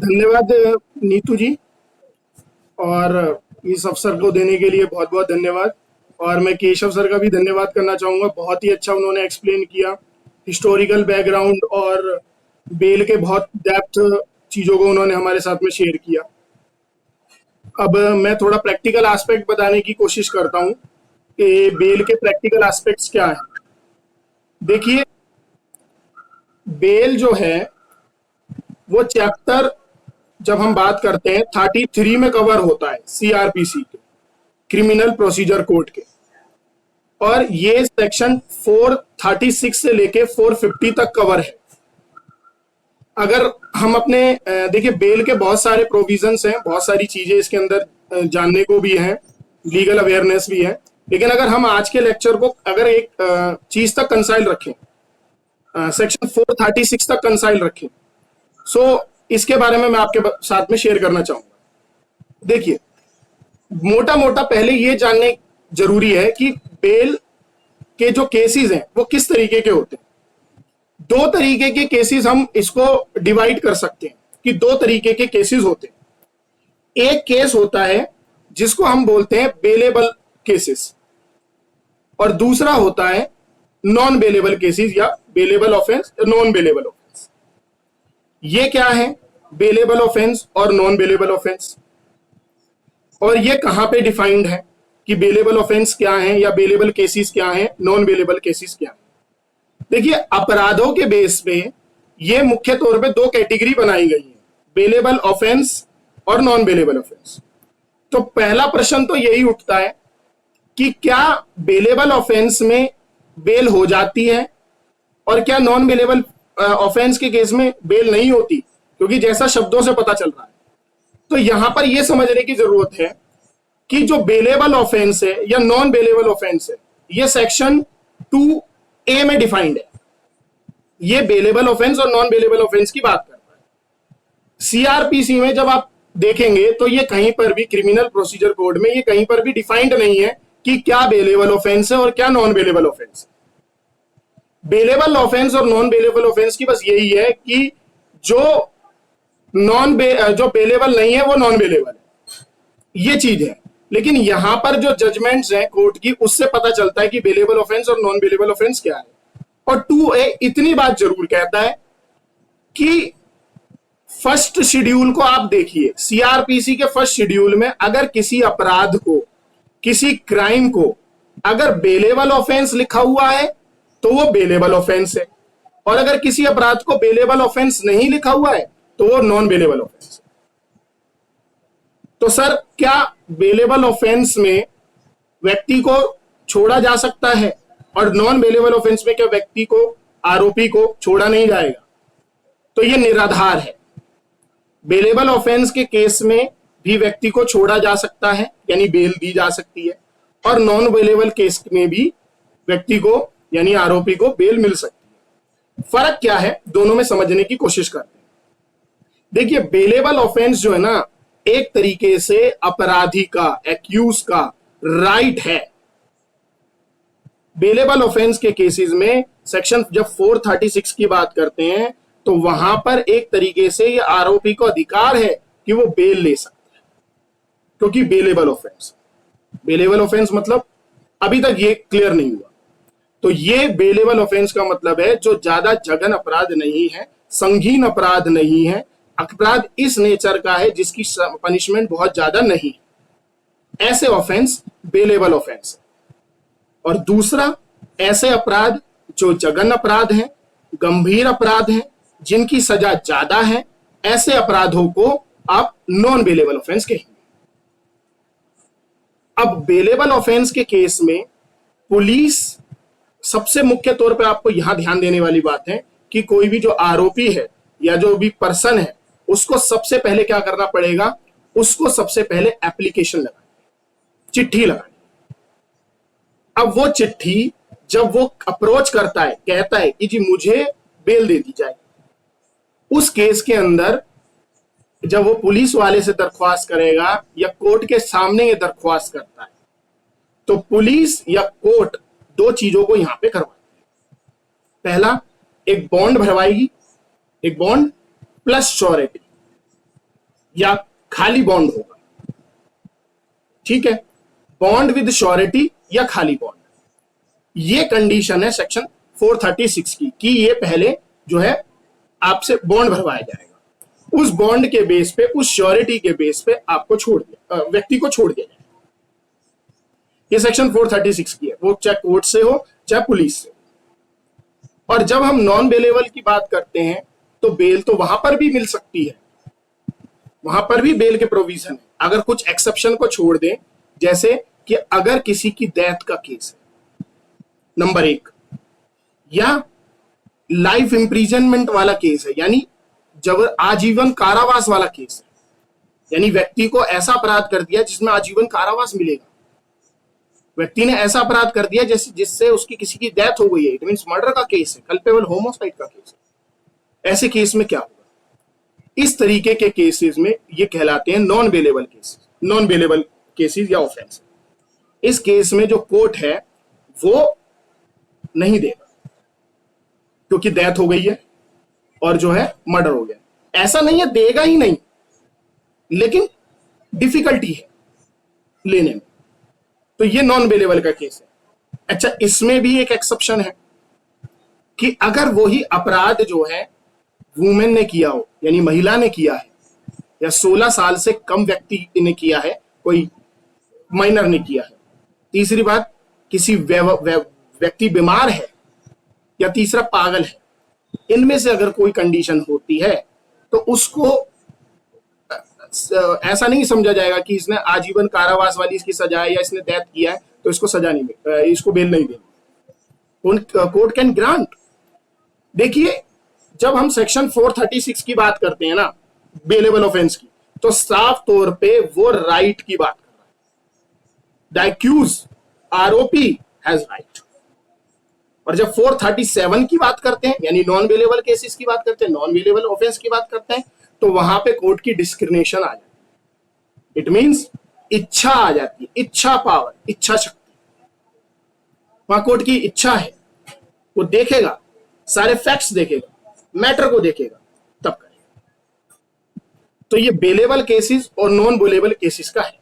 धन्यवाद नीतू जी। और इस अवसर को देने के लिए बहुत बहुत धन्यवाद। और मैं केशव सर का भी धन्यवाद करना चाहूँगा, बहुत ही अच्छा उन्होंने एक्सप्लेन किया हिस्टोरिकल बैकग्राउंड, और बेल के बहुत डेप्थ चीज़ों को उन्होंने हमारे साथ में शेयर किया। अब मैं थोड़ा प्रैक्टिकल एस्पेक्ट बताने की कोशिश करता हूँ कि बेल के प्रैक्टिकल एस्पेक्ट्स क्या हैं। देखिए, बेल जो है वो चैप्टर, जब हम बात करते हैं 33 में कवर होता है सीआरपीसी के, क्रिमिनल प्रोसीजर कोड के। और ये सेक्शन 436 से लेके 450 तक कवर है। अगर हम अपने देखिए, बेल के बहुत सारे प्रोविजंस हैं, बहुत सारी चीजें इसके अंदर जानने को भी हैं, लीगल अवेयरनेस भी है। लेकिन अगर हम आज के लेक्चर को अगर एक चीज तक कंसाइल रखें, सेक्शन 436 तक कंसाइल रखें, सो इसके बारे में मैं आपके साथ में शेयर करना चाहूंगा। देखिए, मोटा मोटा पहले ये जानने जरूरी है कि बेल के जो केसेस हैं वो किस तरीके के होते हैं। दो तरीके के केसेस हम इसको डिवाइड कर सकते हैं कि दो तरीके के केसेस होते हैं। एक केस होता है जिसको हम बोलते हैं बेलेबल केसेस, और दूसरा होता है नॉन बेलेबल केसेस या bailable offence, non bailable offence. ये क्या है, बेलेबल ऑफेंस और नॉन बेलेबल ऑफेंस, और ये कहां पे डिफाइंड है कि बेलेबल ऑफेंस क्या है या बेलेबल केसेस क्या है, नॉन बेलेबल केसेस क्या है। देखिए, अपराधों के बेस पे ये मुख्य तौर पे दो कैटेगरी बनाई गई है, बेलेबल ऑफेंस और नॉन बेलेबल ऑफेंस। तो पहला प्रश्न तो यही उठता है कि क्या बेलेबल ऑफेंस में बेल हो जाती है और क्या नॉन बेलेबल ऑफेंस के केस में बेल नहीं होती, क्योंकि जैसा शब्दों से पता चल रहा है। तो यहां पर यह समझने की जरूरत है कि जो बेलेबल ऑफेंस है या नॉन बेलेबल ऑफेंस है, ये सेक्शन 2A में डिफाइंड है। ये बेलेबल ऑफेंस और नॉन बेलेबल ऑफेंस की बात करता है। सीआरपीसी में जब आप देखेंगे तो ये कहीं पर भी, क्रिमिनल प्रोसीजर कोड में ये कहीं पर भी डिफाइंड नहीं है कि क्या बेलेबल ऑफेंस है और क्या नॉन बेलेबल ऑफेंस है। बेलेबल ऑफेंस और नॉन बेलेबल ऑफेंस की बस यही है कि जो जो बेलेबल नहीं है वो नॉन बेलेबल है, ये चीज है। लेकिन यहां पर जो जजमेंट्स हैं कोर्ट की, उससे पता चलता है कि बेलेबल ऑफेंस और नॉन बेलेबल ऑफेंस क्या है। और 2A इतनी बात जरूर कहता है कि फर्स्ट शेड्यूल को आप देखिए, सीआरपीसी के फर्स्ट शेड्यूल में अगर किसी अपराध को, किसी क्राइम को अगर बेलेबल ऑफेंस लिखा हुआ है तो वो बेलेबल ऑफेंस है, और अगर किसी अपराध को बेलेबल ऑफेंस नहीं लिखा हुआ है तो वो नॉन बेलेबल ऑफेंस है। तो सर, क्या बेलेबल ऑफेंस में व्यक्ति को छोड़ा जा सकता है और नॉन बेलेबल ऑफेंस में क्या व्यक्ति को, आरोपी को छोड़ा नहीं जाएगा? तो ये निराधार है। बेलेबल ऑफेंस के केस में भी व्यक्ति को छोड़ा जा सकता है, यानी बेल दी जा सकती है, और नॉन बेलेबल केस में भी व्यक्ति को यानी आरोपी को बेल मिल सकती है। फर्क क्या है, दोनों में समझने की कोशिश करते हैं। देखिए, बेलेबल ऑफेंस जो है ना, एक तरीके से अपराधी का, एक्यूज का राइट है। बेलेबल ऑफेंस के केसेस में सेक्शन जब 436 की बात करते हैं तो वहां पर एक तरीके से ये आरोपी को अधिकार है कि वो बेल ले सकता है, क्योंकि बेलेबल ऑफेंस, बेलेबल ऑफेंस मतलब अभी तक ये क्लियर नहीं हुआ। तो ये बेलेबल ऑफेंस का मतलब है जो ज्यादा जघन अपराध नहीं है, संगीन अपराध नहीं है, अपराध इस नेचर का है जिसकी पनिशमेंट बहुत ज्यादा नहीं है, ऐसे ऑफेंस बेलेबल ऑफेंस है। और दूसरा, ऐसे अपराध जो जघन अपराध हैं, गंभीर अपराध हैं, जिनकी सजा ज्यादा है, ऐसे अपराधों को आप नॉन बेलेबल ऑफेंस कहेंगे। अब बेलेबल ऑफेंस के केस में पुलिस, सबसे मुख्य तौर पे आपको यहां ध्यान देने वाली बात है कि कोई भी जो आरोपी है या जो भी पर्सन है, उसको सबसे पहले क्या करना पड़ेगा, उसको सबसे पहले एप्लीकेशन लगानी, चिट्ठी लगानी। अब वो चिट्ठी जब वो अप्रोच करता है, कहता है कि जी मुझे बेल दे दी जाए, उस केस के अंदर जब वो पुलिस वाले से दरख्वास्त करेगा या कोर्ट के सामने ये दरख्वास्त करता है, तो पुलिस या कोर्ट दो चीजों को यहां पे करवाती है। पहला, एक बॉन्ड भरवाएगी, एक बॉन्ड प्लस श्योरिटी। या खाली बॉन्ड होगा, ठीक है, बॉन्ड विद श्योरिटी या खाली बॉन्ड। ये कंडीशन है सेक्शन 436 की कि ये पहले जो है आपसे बॉन्ड भरवाया जाएगा, उस बॉन्ड के बेस पे, उस श्योरिटी के बेस पे आपको छोड़ दिया, व्यक्ति को छोड़ दिया जाएगा। ये सेक्शन 436 की है, वो चाहे कोर्ट से हो चाहे पुलिस से। और जब हम नॉन बेलेबल की बात करते हैं तो बेल तो वहां पर भी मिल सकती है, वहां पर भी बेल के प्रोविजन है, अगर कुछ एक्सेप्शन को छोड़ दें। जैसे कि अगर किसी की डेथ का केस है नंबर 1, या लाइफ इंप्रिजनमेंट वाला केस है, यानी जब आजीवन कारावास वाला केस है, यानी व्यक्ति को ऐसा अपराध कर दिया जिसमें आजीवन कारावास मिलेगा, व्यक्ति ने ऐसा अपराध कर दिया जिससे उसकी किसी की डेथ हो गई है, इट मींस मर्डर का केस है, कल्पेबल होमोसाइड का केस है। ऐसे केस में क्या होगा, इस तरीके के केसेस में ये कहलाते हैं non bailable cases, non bailable cases या ऑफेंस। इस केस में जो कोर्ट है वो नहीं देगा, क्योंकि डेथ हो गई है और जो है मर्डर हो गया। ऐसा नहीं है देगा ही नहीं, लेकिन डिफिकल्टी है लेने में, तो ये नॉन बेलेबल का केस है। अच्छा, इसमें भी एक एक्सेप्शन है कि अगर वही अपराध जो है वुमेन ने किया हो, यानी महिला ने किया है, या 16 साल से कम व्यक्ति ने किया है, कोई माइनर ने किया है। तीसरी बात, किसी व्यक्ति बीमार है, या तीसरा पागल है। इनमें से अगर कोई कंडीशन होती है तो उसको ऐसा नहीं समझा जाएगा कि इसने आजीवन कारावास वाली इसकी सजा है या इसने डेथ किया है तो इसको सजा नहीं, इसको बेल नहीं देनी। Court can grant. देखिए, जब हम सेक्शन 436 की बात करते हैं ना बेलेबल ऑफेंस की, तो साफ तौर पे वो राइट की बात कर रहा है। द एक्यूज आरोपी हैज राइट। और जब 437 की बात करते हैं, यानी नॉन बेलेबल केसेस की बात करते हैं, नॉन बेलेबल ऑफेंस की बात करते हैं, तो वहां पे कोर्ट की डिस्क्रिमिनेशन आ जाती है। इट मींस इच्छा आ जाती है, इच्छा पावर, इच्छा शक्ति। वहां कोर्ट की इच्छा है, वो देखेगा, सारे फैक्ट्स देखेगा, मैटर को देखेगा, तब करेगा। तो ये बेलेबल केसेस और नॉन बेलेबल केसेस का है।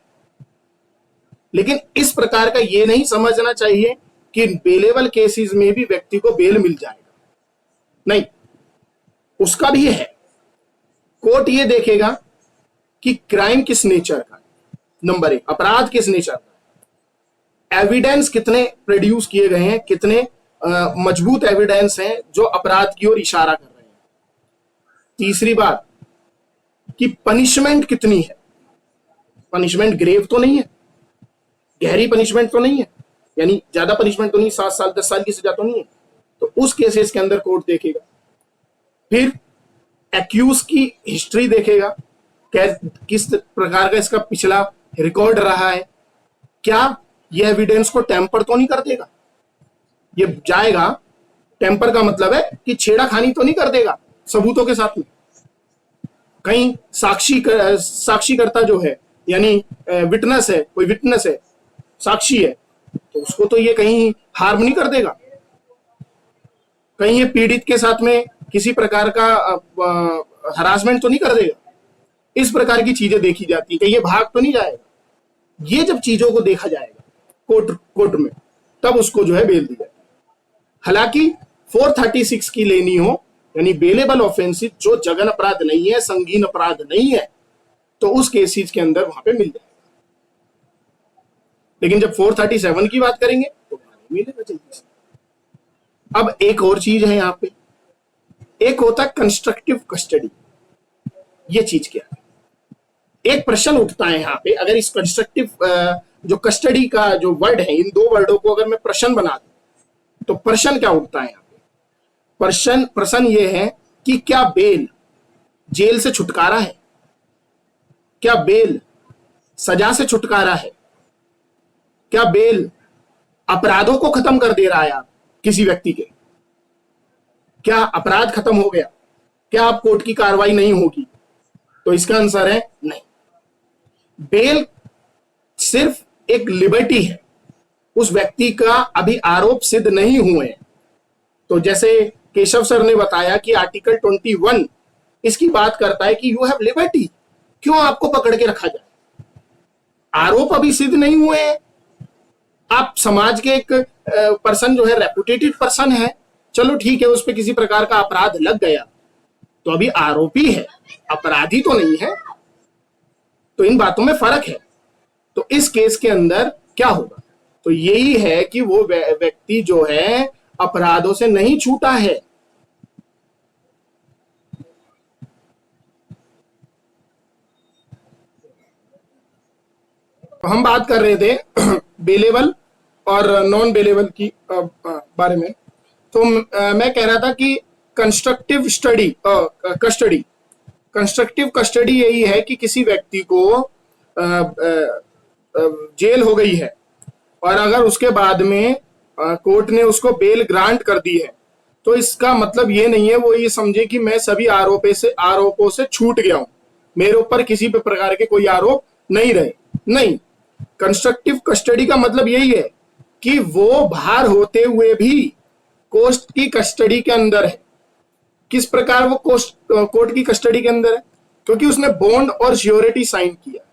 लेकिन इस प्रकार का ये नहीं समझना चाहिए कि बेलेबल केसेस में भी व्यक्ति को बेल मिल जाएगा, नहीं, उसका भी है। कोर्ट ये देखेगा कि क्राइम किस नेचर का है, नंबर 1, अपराध किस नेचर का है, एविडेंस कितने प्रोड्यूस किए गए हैं, कितने मजबूत एविडेंस हैं जो अपराध की ओर इशारा कर रहे हैं। तीसरी बात कि पनिशमेंट कितनी है, पनिशमेंट ग्रेव तो नहीं है, गहरी पनिशमेंट तो नहीं है, यानी ज्यादा पनिशमेंट तो नहीं, 7 साल 10 साल की सजा तो नहीं है। तो उस केसेस के अंदर कोर्ट देखेगा। फिर एक्यूज की हिस्ट्री देखेगा, किस प्रकार का इसका पिछला रिकॉर्ड रहा है, क्या ये एविडेंस को टेम्पर तो नहीं कर देगा। ये जाएगा, टेम्पर का मतलब है कि छेड़ाखानी तो नहीं कर देगा सबूतों के साथ में। कहीं साक्षीकर्ता जो है, यानी विटनेस है, कोई विटनेस है, साक्षी है, तो उसको तो ये कहीं हार्म नहीं कर देगा। कहीं ये पीड़ित के साथ में किसी प्रकार का हरासमेंट तो नहीं कर देगा। इस प्रकार की चीजें देखी जाती है कि ये भाग तो नहीं जाएगा। ये जब चीजों को देखा जाएगा कोर्ट में, तब उसको जो है बेल दी जाएगी। हालांकि 436 की लेनी हो, यानी बेलेबल ऑफेंसिस जो जघन अपराध नहीं है, संगीन अपराध नहीं है, तो उस केसेस के अंदर वहां पे मिल जाएगा। लेकिन जब 437 की बात करेंगे तो नहीं मिलेगा जल्दी से। अब एक और चीज है यहां पे, एक होता है कंस्ट्रक्टिव कस्टडी। ये चीज क्या है? एक प्रश्न उठता है यहां पे, अगर इस कंस्ट्रक्टिव जो कस्टडी का जो वर्ड है, इन दो वर्डों को अगर मैं प्रश्न बना दूं तो प्रश्न क्या उठता है यहां पे? प्रश्न ये है कि क्या बेल जेल से छुटकारा है? क्या बेल सजा से छुटकारा है? क्या बेल अपराधों को खत्म कर दे रहा है आप किसी व्यक्ति के? क्या अपराध खत्म हो गया? क्या आप कोर्ट की कार्रवाई नहीं होगी? तो इसका आंसर है नहीं। बेल सिर्फ एक लिबर्टी है, उस व्यक्ति का अभी आरोप सिद्ध नहीं हुए। तो जैसे केशव सर ने बताया कि आर्टिकल 21 इसकी बात करता है कि यू हैव लिबर्टी, क्यों आपको पकड़ के रखा जाए? आरोप अभी सिद्ध नहीं हुए हैं। आप समाज के एक पर्सन जो है, रेपुटेटेड पर्सन है, चलो ठीक है, उस पर किसी प्रकार का अपराध लग गया तो अभी आरोपी है, अपराधी तो नहीं है। तो इन बातों में फर्क है। तो इस केस के अंदर क्या होगा? तो यही है कि वो व्यक्ति जो है अपराधों से नहीं छूटा है। तो हम बात कर रहे थे बेलेबल और नॉन बेलेबल की बारे में। तो मैं कह रहा था कि कंस्ट्रक्टिव कस्टडी यही है कि किसी व्यक्ति को जेल हो गई है और अगर उसके बाद में कोर्ट ने उसको बेल ग्रांट कर दी है, तो इसका मतलब ये नहीं है वो ये समझे कि मैं सभी आरोपों से छूट गया हूं, मेरे ऊपर किसी भी प्रकार के कोई आरोप नहीं रहे। नहीं, कंस्ट्रक्टिव कस्टडी का मतलब यही है कि वो बाहर होते हुए भी कोर्ट की कस्टडी के अंदर है। किस प्रकार वो कोर्ट की कस्टडी के अंदर है? क्योंकि उसने बॉन्ड और श्योरिटी साइन किया।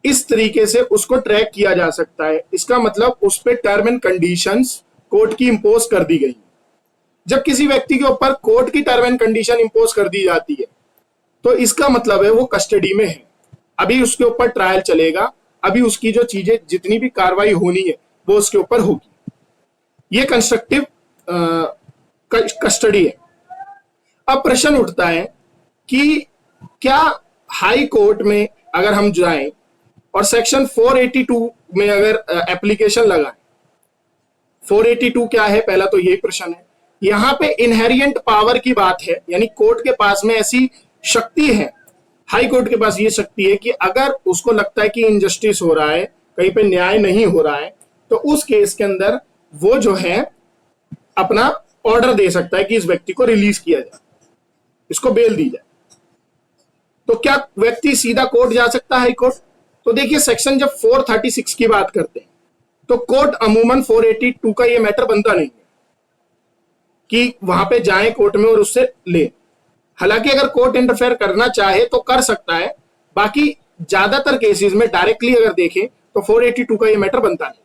इस तरीके से उसको ट्रैक किया जा सकता है। इसका मतलब उस पर टर्म एंड कंडीशंस कोर्ट की इंपोज कर दी गई। जब किसी व्यक्ति के ऊपर कोर्ट की टर्म एंड कंडीशन इंपोज कर दी जाती है तो इसका मतलब है वो कस्टडी में है। अभी उसके ऊपर ट्रायल चलेगा, अभी उसकी जो चीजें जितनी भी कार्रवाई होनी है वो उसके ऊपर होगी। ये कंस्ट्रक्टिव कस्टडी है। अब प्रश्न उठता है कि क्या हाई कोर्ट में अगर हम जाएं और सेक्शन 482 में अगर एप्लीकेशन लगाएं, 482 क्या है? पहला तो यही प्रश्न है। यहां पे इनहेरिएंट पावर की बात है, यानी कोर्ट के पास में ऐसी शक्ति है, हाई कोर्ट के पास ये शक्ति है कि अगर उसको लगता है कि इनजस्टिस हो रहा है, कहीं पे न्याय नहीं हो रहा है, तो उस केस के अंदर वो जो है अपना ऑर्डर दे सकता है कि इस व्यक्ति को रिलीज किया जाए, इसको बेल दी जाए। तो क्या व्यक्ति सीधा कोर्ट जा सकता है, हाई कोर्ट? तो देखिए, सेक्शन जब 436 की बात करते हैं तो कोर्ट अमूमन 482 का ये मैटर बनता नहीं है कि वहां पे जाए कोर्ट में और उससे ले। हालांकि अगर कोर्ट इंटरफेयर करना चाहे तो कर सकता है, बाकी ज्यादातर केसेस में डायरेक्टली अगर देखें तो 482 का ये मैटर बनता नहीं,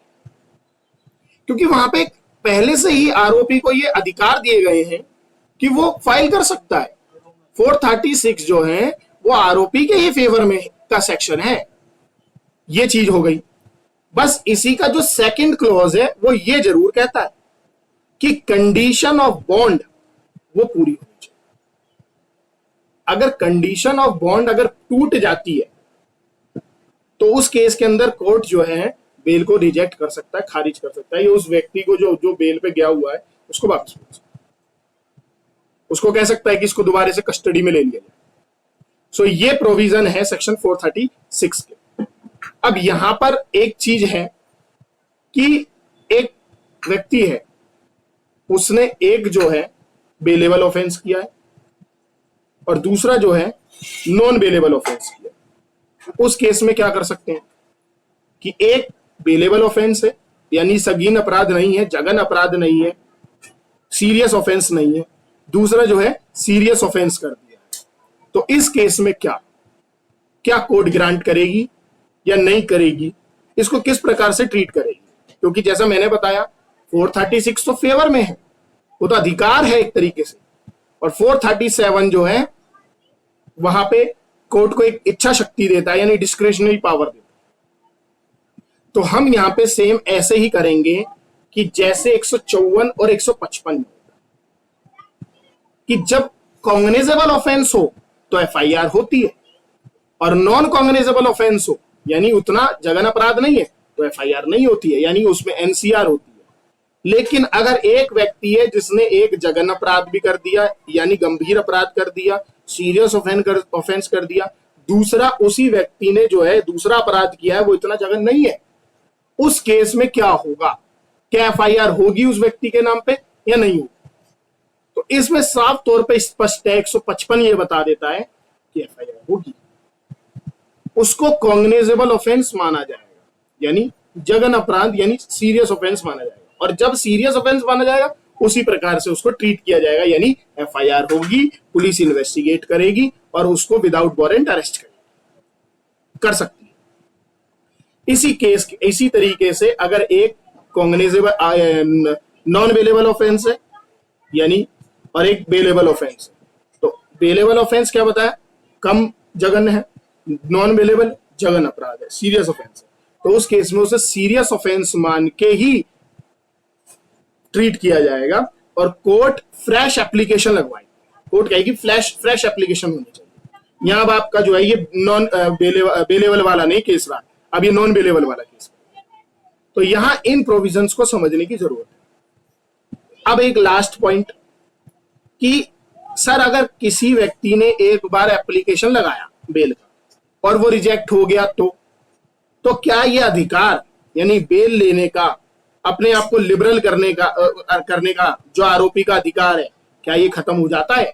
क्योंकि वहां पे पहले से ही आरोपी को ये अधिकार दिए गए हैं कि वो फाइल कर सकता है। 436 जो है वो आरोपी के ही फेवर में का सेक्शन है। ये चीज हो गई। बस इसी का जो सेकंड क्लॉज है वो ये जरूर कहता है कि कंडीशन ऑफ बॉन्ड वो पूरी होनी चाहिए। अगर कंडीशन ऑफ बॉन्ड अगर टूट जाती है तो उस केस के अंदर कोर्ट जो है बेल को रिजेक्ट कर सकता है, खारिज कर सकता है। ये उस व्यक्ति को जो बेल पे गया हुआ है उसको वापस मिल सकता है, उसको कह सकता है कि इसको दोबारा से कस्टडी में ले लिया जाए। सो ये प्रोविजन है सेक्शन 436 के। अब यहां पर एक चीज है कि एक व्यक्ति है, उसने एक जो है बेलेबल ऑफेंस किया है और दूसरा जो है नॉन बेलेबल ऑफेंस किया। उस केस में क्या कर सकते हैं कि एक बेलेबल ऑफेंस है, यानी संगीन अपराध नहीं है, जघन अपराध नहीं है, सीरियस ऑफेंस नहीं है। दूसरा जो है सीरियस ऑफेंस कर दिया है। तो इस केस में क्या कोर्ट ग्रांट करेगी या नहीं करेगी, इसको किस प्रकार से ट्रीट करेगी? क्योंकि जैसा मैंने बताया 436 तो फेवर में है, वो तो अधिकार है एक तरीके से, और 437 जो है वहां पे कोर्ट को एक इच्छा शक्ति देता है, यानी डिस्क्रिशनरी पावर देता है। तो हम यहां पे सेम ऐसे ही करेंगे कि जैसे 154 और 155 कि जब कॉग्निजेबल ऑफेंस हो तो एफआईआर होती है, और नॉन कॉग्निजेबल ऑफेंस हो यानी उतना जघन अपराध नहीं है तो एफआईआर नहीं होती है, यानी उसमें एनसीआर होती है। लेकिन अगर एक व्यक्ति है जिसने एक जघन अपराध भी कर दिया, यानी गंभीर अपराध कर दिया, सीरियस ऑफेंस कर दिया, दूसरा उसी व्यक्ति ने जो है दूसरा अपराध किया है वो इतना जघन नहीं है, उस केस में क्या होगा? क्या एफआईआर होगी उस व्यक्ति के नाम पे या नहीं होगी? तो इसमें साफ तौर पे स्पष्ट है, 155 ये बता देता है कि एफआईआर होगी। उसको कॉग्निजेबल ऑफेंस माना जाएगा, यानी जघन अपराध, यानी सीरियस ऑफेंस माना जाएगा। और जब सीरियस ऑफेंस माना जाएगा उसी प्रकार से उसको ट्रीट किया जाएगा, यानी एफआईआर होगी, पुलिस इन्वेस्टिगेट करेगी और उसको विदाउट वारंट अरेस्ट कर सकती है। इसी तरीके से अगर एक कॉग्निजेबल नॉन बेलेबल ऑफेंस है यानी और एक बेलेबल ऑफेंस है, तो बेलेबल ऑफेंस क्या बताया, कम जघन्य है, नॉन बेलेबल जघन्य अपराध है, सीरियस ऑफेंस है, तो उस केस में उसे सीरियस ऑफेंस मान के ही ट्रीट किया जाएगा और कोर्ट फ्रेश एप्लीकेशन लगवाएगी। कोर्ट कहेगी फ्रेश एप्लीकेशन होनी चाहिए। यहां अब आपका जो है ये नॉन बेलेबल वाला नहीं केस रहा, अब ये नॉन बेलेबल वाला केस, तो यहां इन प्रोविजंस को समझने की जरूरत है। अब एक लास्ट पॉइंट कि सर अगर किसी व्यक्ति ने एक बार एप्लीकेशन लगाया बेल का और वो रिजेक्ट हो गया तो क्या ये अधिकार यानी बेल लेने का, अपने आप को लिबरल करने का जो आरोपी का अधिकार है, क्या ये खत्म हो जाता है?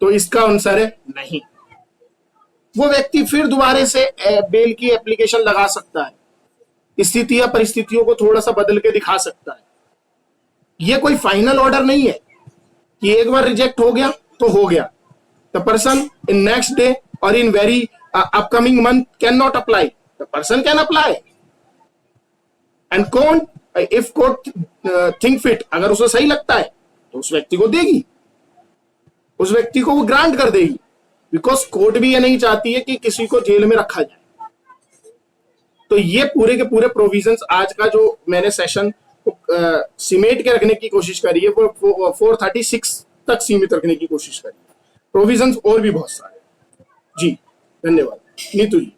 तो इसका आंसर है नहीं। वो व्यक्ति फिर दोबारा से बेल की एप्लीकेशन लगा सकता है, स्थिति या परिस्थितियों को थोड़ा सा बदल के दिखा सकता है। ये कोई फाइनल ऑर्डर नहीं है कि एक बार रिजेक्ट हो गया तो हो गया। The person in next day और in very upcoming month can not apply, the person can apply and if court think fit, अगर उसे सही लगता है तो उस व्यक्ति को देगी, उस व्यक्ति को वो ग्रांट कर देगी, बिकॉज कोर्ट भी ये नहीं चाहती है कि किसी को जेल में रखा जाए। तो ये पूरे के पूरे प्रोविजंस आज का जो मैंने सेशन को सिमेट के रखने की कोशिश करी है वो 436 तक सीमित रखने की कोशिश करी है। प्रोविजंस और भी बहुत सारे। जी धन्यवाद। नीतू जी।